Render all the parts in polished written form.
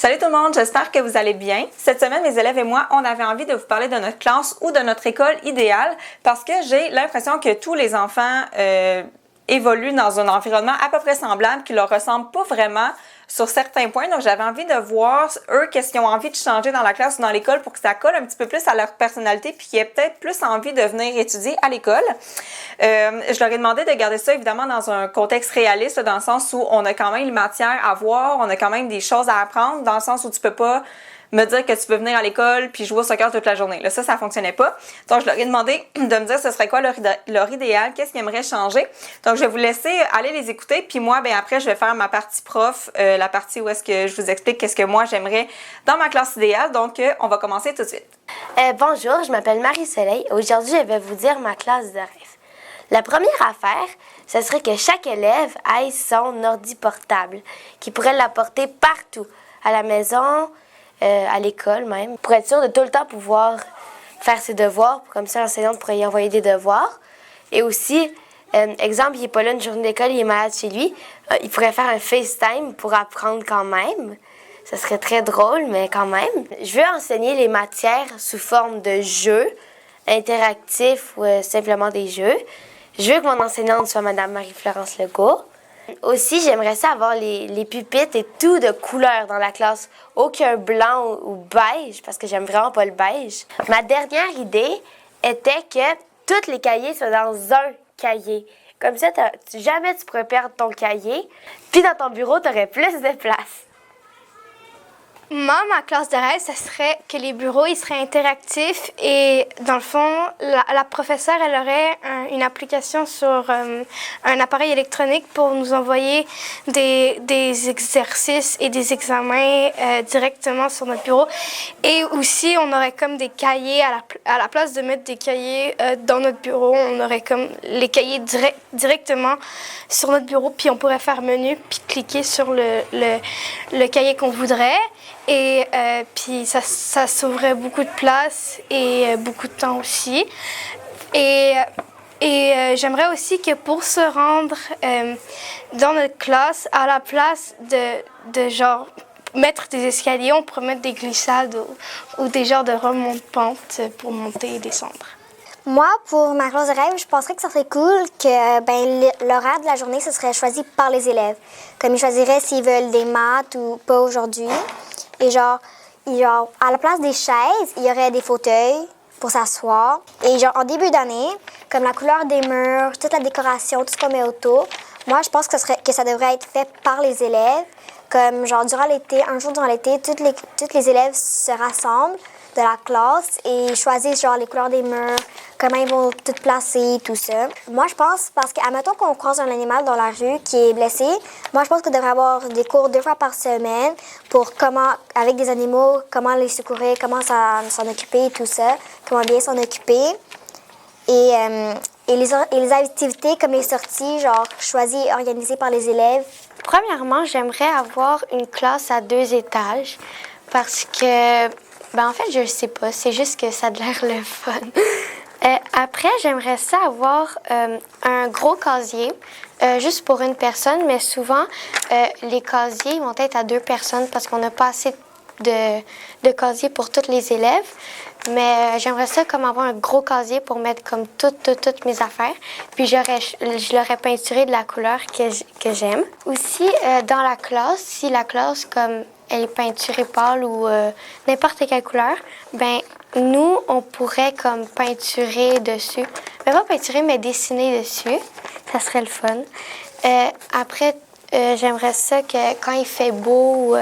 Salut tout le monde, j'espère que vous allez bien. Cette semaine, mes élèves et moi, on avait envie de vous parler de notre classe ou de notre école idéale parce que j'ai l'impression que tous les enfants évoluent dans un environnement à peu près semblable qui leur ressemble pas vraiment sur certains points. Donc, j'avais envie de voir, eux, qu'est-ce qu'ils ont envie de changer dans la classe ou dans l'école pour que ça colle un petit peu plus à leur personnalité puis qu'ils aient peut-être plus envie de venir étudier à l'école. Je leur ai demandé de garder ça, évidemment, dans un contexte réaliste, dans le sens où on a quand même une matière à voir, on a quand même des choses à apprendre, dans le sens où tu peux pas me dire que tu peux venir à l'école puis jouer au soccer toute la journée. Là, ça fonctionnait pas. Donc, je leur ai demandé de me dire ce serait quoi leur idéal, qu'est-ce qu'ils aimeraient changer. Donc, je vais vous laisser aller les écouter. Puis moi, ben après, je vais faire ma partie prof, la partie où est-ce que je vous explique qu'est-ce que moi, j'aimerais dans ma classe idéale. Donc, on va commencer tout de suite. Bonjour, je m'appelle Marie-Soleil. Aujourd'hui, je vais vous dire ma classe de rêve. La première affaire, ce serait que chaque élève ait son ordi portable, qui pourrait l'apporter partout, à la maison, à l'école même, pour être sûr de tout le temps pouvoir faire ses devoirs, comme ça l'enseignante pourrait y envoyer des devoirs. Et aussi, exemple, il n'est pas là une journée d'école, il est malade chez lui, il pourrait faire un FaceTime pour apprendre quand même. Ça serait très drôle, mais quand même. Je veux enseigner les matières sous forme de jeux interactifs ou simplement des jeux. Je veux que mon enseignante soit Mme Marie-Florence Legault. Aussi, j'aimerais ça avoir les pupitres et tout de couleur dans la classe. Aucun blanc ou beige, parce que j'aime vraiment pas le beige. Ma dernière idée était que tous les cahiers soient dans un cahier. Comme ça, jamais tu pourrais perdre ton cahier. Puis dans ton bureau, tu aurais plus de place. Moi, ma classe de rêve, ça serait que les bureaux, ils seraient interactifs et, dans le fond, la professeure, elle aurait une application sur un appareil électronique pour nous envoyer des exercices et des examens directement sur notre bureau. Et aussi, on aurait comme des cahiers, à la place de mettre des cahiers dans notre bureau, on aurait comme les cahiers directement sur notre bureau, puis on pourrait faire menu, puis cliquer sur le cahier qu'on voudrait. Et puis ça sauverait beaucoup de place et beaucoup de temps aussi. Et j'aimerais aussi que pour se rendre dans notre classe, à la place de genre mettre des escaliers, on pourrait mettre des glissades ou des genres de remonte-pente pour monter et descendre. Moi, pour ma classe de rêve, je penserais que ça serait cool que l'horaire de la journée, ce serait choisi par les élèves. Comme ils choisiraient s'ils veulent des maths ou pas aujourd'hui. Et genre, à la place des chaises, il y aurait des fauteuils pour s'asseoir. Et genre, en début d'année, comme la couleur des murs, toute la décoration, tout ce qu'on met autour, moi, je pense que ça devrait être fait par les élèves. Comme genre, durant l'été, un jour durant l'été, tous les élèves se rassemblent de la classe et choisissent genre les couleurs des murs, comment ils vont tout placer, tout ça. Moi, je pense, parce qu'admettons qu'on croise un animal dans la rue qui est blessé, moi, je pense qu'on devrait avoir des cours 2 fois par semaine pour avec des animaux, comment les secourir, comment s'en occuper, tout ça, comment bien s'en occuper. Et les activités comme les sorties, genre choisies et organisées par les élèves. Premièrement, j'aimerais avoir une classe à 2 étages parce que, en fait, je ne sais pas, c'est juste que ça a l'air le fun. Après, j'aimerais ça avoir un gros casier, juste pour une personne, mais souvent, les casiers vont être à 2 personnes parce qu'on n'a pas assez de casiers pour tous les élèves. Mais j'aimerais ça comme avoir un gros casier pour mettre comme toutes mes affaires. Puis je l'aurais peinturé de la couleur que j'aime. Aussi, dans la classe, si la classe comme elle est peinturée pâle ou n'importe quelle couleur, nous, on pourrait comme peinturer dessus. Mais pas peinturer, mais dessiner dessus. Ça serait le fun. Après, j'aimerais ça que quand il fait beau,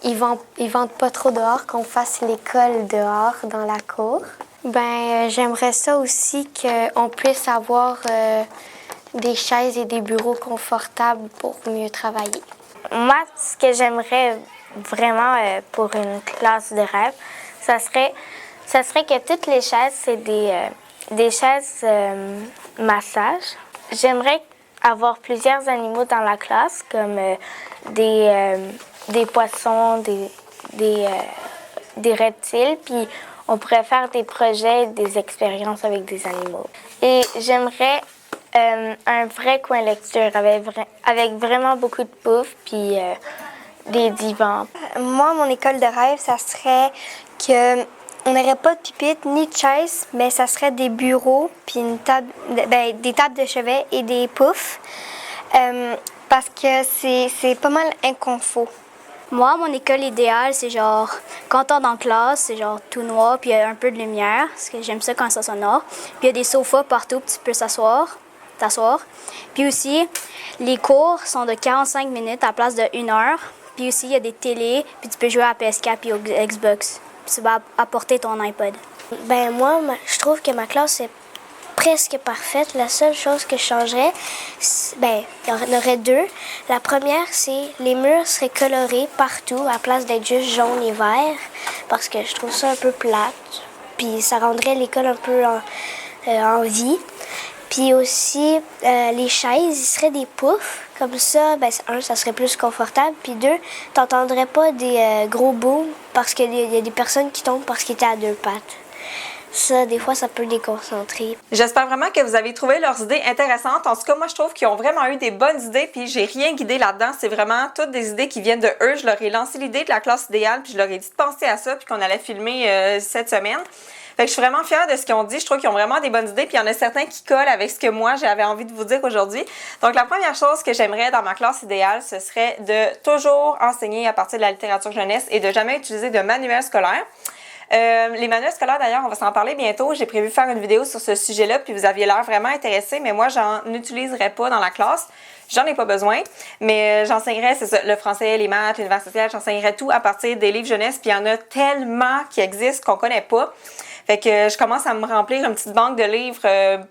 ils vendent pas trop dehors, qu'on fasse l'école dehors, dans la cour. J'aimerais ça aussi qu'on puisse avoir des chaises et des bureaux confortables pour mieux travailler. Moi, ce que j'aimerais vraiment pour une classe de rêve, ça serait que toutes les chaises, c'est des chaises massage. J'aimerais avoir plusieurs animaux dans la classe, comme des poissons, des reptiles, puis on pourrait faire des projets, des expériences avec des animaux. Et j'aimerais un vrai coin lecture avec vraiment beaucoup de bouffe, puis des divans. Moi, mon école de rêve, ça serait que on n'aurait pas de pupitre ni de chaise, mais ça serait des bureaux, puis une table, des tables de chevet et des poufs, parce que c'est pas mal inconfort. Moi, mon école idéale, c'est genre, quand on est en classe, c'est genre tout noir, puis il y a un peu de lumière, parce que j'aime ça quand ça sonore. Puis il y a des sofas partout, puis tu peux t'asseoir. Puis aussi, les cours sont de 45 minutes à la place de 1 heure. Puis aussi, il y a des télés, puis tu peux jouer à PS4 puis au Xbox. Puis tu vas apporter ton iPod. Ben moi, je trouve que ma classe est presque parfaite. La seule chose que je changerais, ben il y en aurait deux. La première, c'est les murs seraient colorés partout à la place d'être juste jaune et vert, parce que je trouve ça un peu plate. Puis ça rendrait l'école un peu en vie. Puis aussi, les chaises, ils seraient des poufs. Comme ça, ben, un, ça serait plus confortable. Puis deux, t'entendrais pas des gros booms parce qu'il y a des personnes qui tombent parce qu'ils étaient à deux pattes. Ça, des fois, ça peut déconcentrer. J'espère vraiment que vous avez trouvé leurs idées intéressantes. En tout cas, moi, je trouve qu'ils ont vraiment eu des bonnes idées, puis j'ai rien guidé là-dedans. C'est vraiment toutes des idées qui viennent de eux. Je leur ai lancé l'idée de la classe idéale, puis je leur ai dit de penser à ça, puis qu'on allait filmer cette semaine. Fait que je suis vraiment fière de ce qu'ils ont dit. Je trouve qu'ils ont vraiment des bonnes idées, puis il y en a certains qui collent avec ce que moi, j'avais envie de vous dire aujourd'hui. Donc, la première chose que j'aimerais dans ma classe idéale, ce serait de toujours enseigner à partir de la littérature jeunesse et de jamais utiliser de manuel scolaire. Les manuels scolaires, d'ailleurs, on va s'en parler bientôt. J'ai prévu faire une vidéo sur ce sujet-là, puis vous aviez l'air vraiment intéressé, mais moi, j'en utiliserai pas dans la classe. J'en ai pas besoin, mais j'enseignerais, c'est ça, le français, les maths, l'univers social, j'enseignerais tout à partir des livres jeunesse, puis il y en a tellement qui existent qu'on connaît pas. Fait que je commence à me remplir une petite banque de livres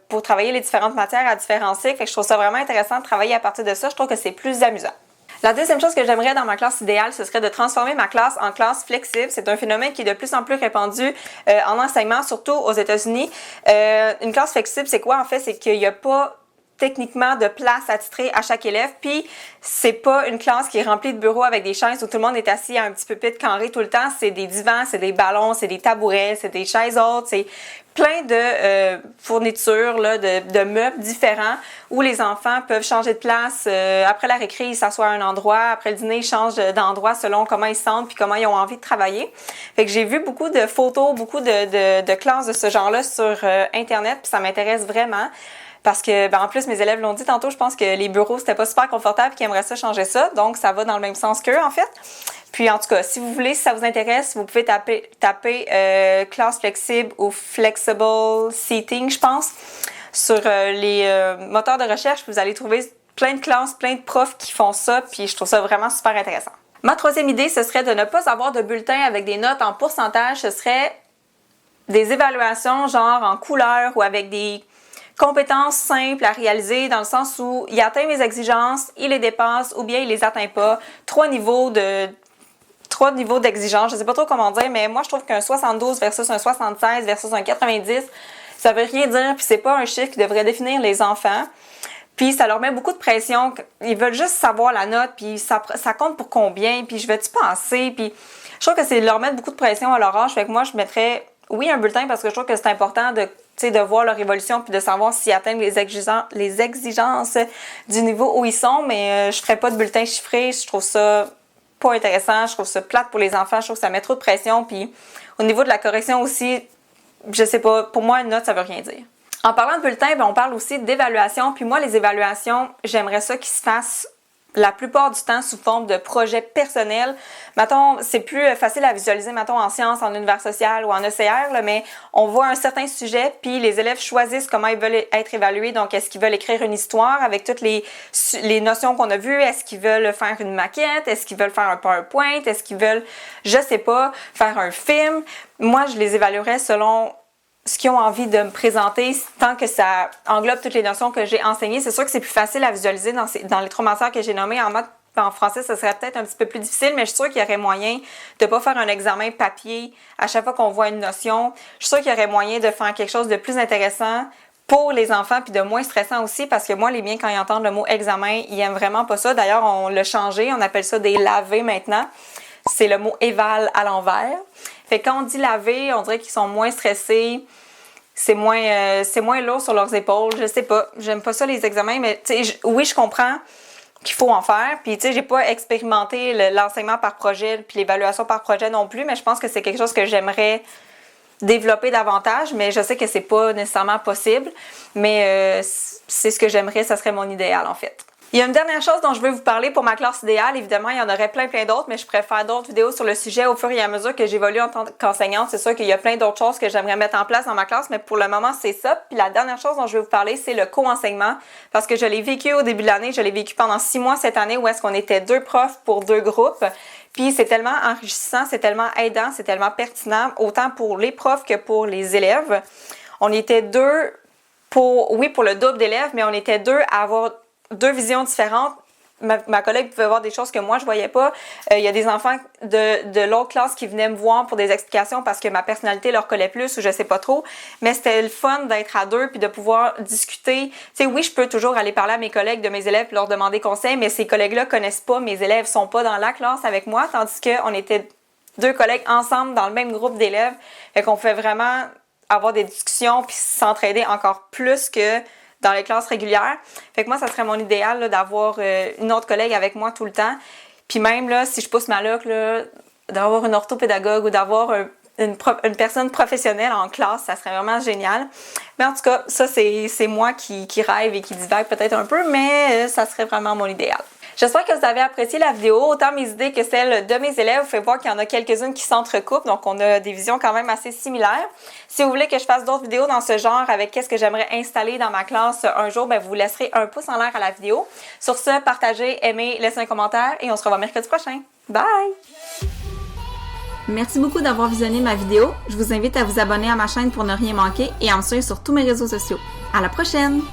pour travailler les différentes matières à différents cycles. Fait que je trouve ça vraiment intéressant de travailler à partir de ça. Je trouve que c'est plus amusant. La deuxième chose que j'aimerais dans ma classe idéale, ce serait de transformer ma classe en classe flexible. C'est un phénomène qui est de plus en plus répandu en enseignement, surtout aux États-Unis. Une classe flexible, c'est quoi en fait? C'est qu'il n'y a pas techniquement de place attitrée à chaque élève, puis c'est pas une classe qui est remplie de bureaux avec des chaises où tout le monde est assis à un petit pupitre carré tout le temps. C'est des divans, c'est des ballons, c'est des tabourets, c'est des chaises hautes, c'est plein de fournitures, là, de meubles différents où les enfants peuvent changer de place. Après la récré, ils s'assoient à un endroit. Après le dîner, ils changent d'endroit selon comment ils se sentent puis comment ils ont envie de travailler. Fait que j'ai vu beaucoup de photos, beaucoup de classes de ce genre-là sur Internet, puis ça m'intéresse vraiment. Parce que, ben, en plus, mes élèves l'ont dit tantôt, je pense que les bureaux, c'était pas super confortable et qu'ils aimeraient ça changer ça. Donc, ça va dans le même sens qu'eux, en fait. Puis, en tout cas, si vous voulez, si ça vous intéresse, vous pouvez taper classe flexible ou flexible seating, je pense, sur les moteurs de recherche. Vous allez trouver plein de classes, plein de profs qui font ça. Puis, je trouve ça vraiment super intéressant. Ma troisième idée, ce serait de ne pas avoir de bulletin avec des notes en pourcentage. Ce serait des évaluations, genre en couleur ou avec des compétences simples à réaliser dans le sens où il atteint mes exigences, il les dépasse ou bien il les atteint pas. Trois niveaux d'exigence, je sais pas trop comment dire, mais moi je trouve qu'un 72 versus un 76 versus un 90, ça veut rien dire, puis c'est pas un chiffre qui devrait définir les enfants. Puis ça leur met beaucoup de pression, ils veulent juste savoir la note, puis ça compte pour combien, puis je vais-tu penser, puis je trouve que c'est leur mettre beaucoup de pression à leur âge, fait que moi je mettrais, oui, un bulletin parce que je trouve que c'est important de voir leur évolution puis de savoir s'ils atteignent les exigences du niveau où ils sont, mais je ferais pas de bulletin chiffré, je trouve ça pas intéressant, je trouve ça plate pour les enfants, je trouve que ça met trop de pression, puis au niveau de la correction aussi, je sais pas, pour moi une note ça veut rien dire. En parlant de bulletin, ben, on parle aussi d'évaluation, puis moi les évaluations, j'aimerais ça qu'ils se fassent la plupart du temps sous forme de projets personnels. Mettons, c'est plus facile à visualiser, mettons, en sciences, en univers social ou en ECR, là, mais on voit un certain sujet, puis les élèves choisissent comment ils veulent être évalués. Donc, est-ce qu'ils veulent écrire une histoire avec toutes les notions qu'on a vues? Est-ce qu'ils veulent faire une maquette? Est-ce qu'ils veulent faire un PowerPoint? Est-ce qu'ils veulent, je sais pas, faire un film? Moi, je les évaluerais selon ce qu'ils ont envie de me présenter, tant que ça englobe toutes les notions que j'ai enseignées. C'est sûr que c'est plus facile à visualiser dans les trois matières que j'ai nommées. En maths, en français, ça serait peut-être un petit peu plus difficile, mais je suis sûre qu'il y aurait moyen de ne pas faire un examen papier à chaque fois qu'on voit une notion. Je suis sûre qu'il y aurait moyen de faire quelque chose de plus intéressant pour les enfants, puis de moins stressant aussi, parce que moi, les miens, quand ils entendent le mot examen, ils aiment vraiment pas ça. D'ailleurs, on l'a changé, on appelle ça des lavés maintenant. C'est le mot éval à l'envers. Fait que quand on dit laver, on dirait qu'ils sont moins stressés. C'est moins lourd sur leurs épaules. Je sais pas. J'aime pas ça, les examens, mais oui, je comprends qu'il faut en faire. Puis, tu sais, j'ai pas expérimenté l'enseignement par projet puis l'évaluation par projet non plus, mais je pense que c'est quelque chose que j'aimerais développer davantage, mais je sais que c'est pas nécessairement possible. Mais c'est ce que j'aimerais, ça serait mon idéal, en fait. Il y a une dernière chose dont je veux vous parler pour ma classe idéale. Évidemment, il y en aurait plein d'autres, mais je préfère d'autres vidéos sur le sujet au fur et à mesure que j'évolue en tant qu'enseignante. C'est sûr qu'il y a plein d'autres choses que j'aimerais mettre en place dans ma classe, mais pour le moment, c'est ça. Puis la dernière chose dont je vais vous parler, c'est le co-enseignement, parce que je l'ai vécu au début de l'année. Je l'ai vécu pendant 6 mois cette année où est-ce qu'on était 2 profs pour 2 groupes. Puis c'est tellement enrichissant, c'est tellement aidant, c'est tellement pertinent, autant pour les profs que pour les élèves. On était 2 pour le double d'élèves, mais on était 2 à avoir 2 visions différentes. Ma collègue pouvait voir des choses que moi je voyais pas. Il y a des enfants de l'autre classe qui venaient me voir pour des explications parce que ma personnalité leur collait plus ou je sais pas trop. Mais c'était le fun d'être à 2 puis de pouvoir discuter. Tu sais, oui, je peux toujours aller parler à mes collègues de mes élèves puis leur demander conseil, mais ces collègues-là connaissent pas mes élèves, sont pas dans la classe avec moi, tandis qu'on était 2 collègues ensemble dans le même groupe d'élèves. Fait qu'on pouvait vraiment avoir des discussions puis s'entraider encore plus que dans les classes régulières. Fait que moi, ça serait mon idéal là, d'avoir une autre collègue avec moi tout le temps. Puis même, là, si je pousse ma luck, là, d'avoir une orthopédagogue ou d'avoir une personne professionnelle en classe, ça serait vraiment génial. Mais en tout cas, ça, c'est moi qui rêve et qui divague peut-être un peu, mais ça serait vraiment mon idéal. J'espère que vous avez apprécié la vidéo, autant mes idées que celles de mes élèves. Vous faites voir qu'il y en a quelques-unes qui s'entrecoupent, donc on a des visions quand même assez similaires. Si vous voulez que je fasse d'autres vidéos dans ce genre avec qu'est-ce que j'aimerais installer dans ma classe un jour, ben vous laisserez un pouce en l'air à la vidéo. Sur ce, partagez, aimez, laissez un commentaire et on se revoit mercredi prochain. Bye! Merci beaucoup d'avoir visionné ma vidéo. Je vous invite à vous abonner à ma chaîne pour ne rien manquer et à me suivre sur tous mes réseaux sociaux. À la prochaine!